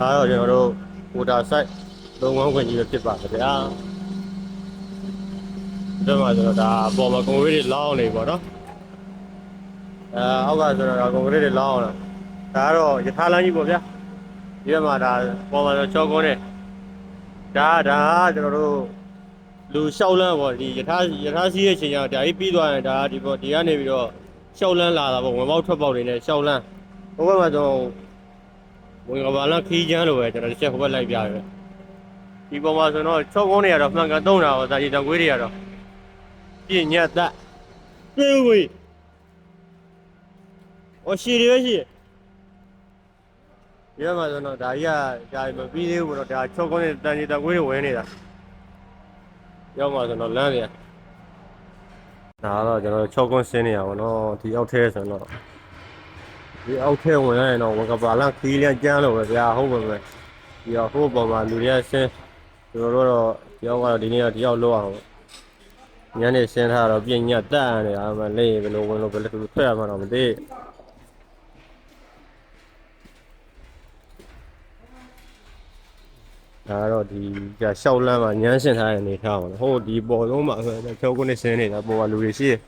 ဒါတော့ကျွန်တော်တို့ water site လုပ်ငန်းခွင်ကြီးပဲဖြစ်ပါတယ်ဗျာဒီမှာဆိုတော့ဒါပေါ်မှာကွန်ကရစ်တွေလောင်းနေပြီပေါ့နော်အောက်ကဆိုတော့ကွန်ကရစ်တွေလောင်းအောင်ဒါကတော့ယထာလမ်းကြီးပေါ့ဗျာဒီမှာဒါပေါ်မှာဆိုချောကုန်းနဲ့ဒါကျွန်တော်တို့လူလျှောက်လန်းပေါ့ဒီယထာစီးရဲ့ချိန်ကျတော့ဒါကြီးပြီးသွားရင်ဒါဒီပေါ့ဒီကနေပြီးတော့လျှောက်လန်းလာတာပေါ့ဝင်ပေါက်ထွက်ပေါက်တွေနဲ့လျှောက်လန်းဟိုဘက်မှာဆိုဝင်ကဘာလန်းခီးချမ်းလိုပဲကျွန်တော်တစ်ချက်ဟိုဘက်လိုက်ပြရတယ်ဒီပေါ်မှာဆိုတော့ချောကုန်းတွေကတော့မှန်ကန်သုံးတာပေါ့ဒါကြီးတောင်ကွေးတွေကတော့ပြည့်ညက်သက်ပြေးဝေးဟောရှည်တွေပဲရှိဒီမှာဆိုတော့ဒါကြီးကဒါမပြီးသေးဘူးပေါ့နော်ဒါချောကုန်းနဲ့တန်ကြီးတောင်ကွေးတွေဝင်နေတာရောက်မှာဆိုတော့လမ်းပြန်ဒါတော့ကျွန်တော်ချောကွန်းဆင်းနေရပါတော့ဒီအောက်ထဲဆိုတော့ဒီအောက်ထဲဝင်ရရင်တော့ဝကပါလခီးလျက်ကျန်းလို့ပဲဗျာဟုတ်ပါမယ်ဒီတော့ဟိုပေါ်မှာလူတွေကဆင်းကျွန်တော်တို့တော့ဒီအောက်ကတော့ဒီနေ့တော့ဒီအောက်လောက်အောင်ညနေဆင်းထားတော့ပြင်းညက်တက်နေတာမှလေးဘယ်လိုဝင်လို့ဘယ်လိုထွက်ရမှာတော့မသိဒါတော့ဒီရှောက်လန်းမှာညမ်းဆင်ထားတဲ့အနေထားပါတော့ဟိုဒီပေါ်လုံးမှာဆိုတော့ချောကွန်းနဲ့ဆင်းနေတာပေါ်ကလူတွေရှိတယ်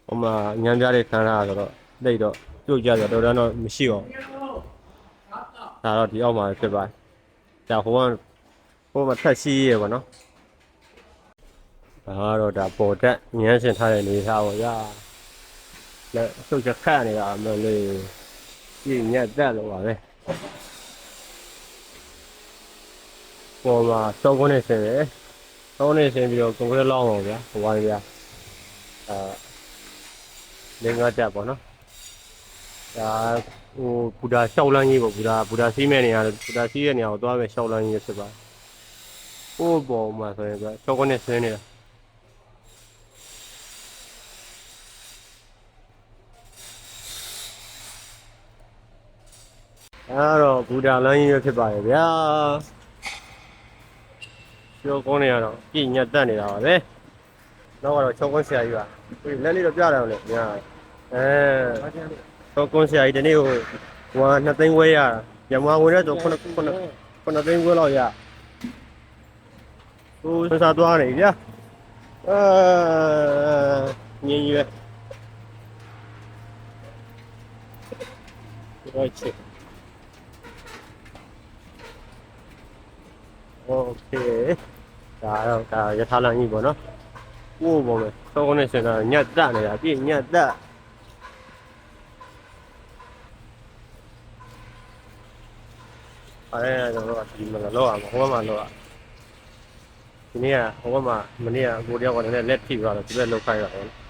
ဟိုမှာညမ်းပြတဲ့ခံထားဆိုတော့တိတ်တော့ပြုတ်ကြဆိုတော့တော့မရှိအောင်ဒါတော့ဒီအောက်မှာဖြစ်ပါတယ်ဒါဟိုမှာထက်ရှိရဲပေါ့နော်ဒါကတော့ဒါပေါ်တက်ညမ်းဆင်ထားတဲ့အနေထားပေါ့ဗျာလက်စုပ်ချက်ခတ်နေတာမလို့ပြည့်ညက်တက်လို့ပါပဲပေါ်မှာစောကုန်းနေဆင်းတယ်စောကုန်းနေဆင်းပြီးတော့ကွန်ကရစ်လောင်းအောင်ဗျာဟိုပါဗျာလင်းကားတက်ပေါ့နော်ဒါဟိုဘူဒါလျှောက်လန်းကြီးပေါ့ဘူဒါစီးမဲ့နေရာဘူဒါစီးရဲ့နေရာကိုသွားမယ်လျှောက်လန်းကြီးဖြစ်ပါဟိုပေါ်မှာဆိုရင်ဗျာစောကုန်းနေဆင်းနေတာအဲ့တော့ဘူဒါလမ်းကြီးပဲဖြစ်ပါရဲ့ဗျာကျော်ကုန်းနေရတော့ပြည့်ညက်တက်နေတာပါပဲနောက်ကတော့ချောကုန်းဆရာကြီးပါဒီလက်လေးတော့ပြတယ်လေညာချောကုန်းဆရာကြီးဒီနေ့ဟို2သိန်းဝဲရရမဝင်တဲ့ဆို9သိန်းဝဲလောက်ရဟိုစစားသွားနေဗျာညင်ရွယ်ဟုတ်ချစ်โอเคဒါရထားလမ်းကြီးပေါ့နော်ဟိုးပေါ့ပဲစောကုန်းနေစင်တာညက်တက်နေတာပြည့်ညက်တက်အဲ့ဒါတော့ဒီမှာလောက်အောင်ဟိုမှာလောက်အောင်ဒီနေ့ကဟိုမှာမနေ့ကကိုတယောက်ကလည်းလက်ထိသွားတော့ဒီဘက်လောက်ခိုင်းတာပေါ့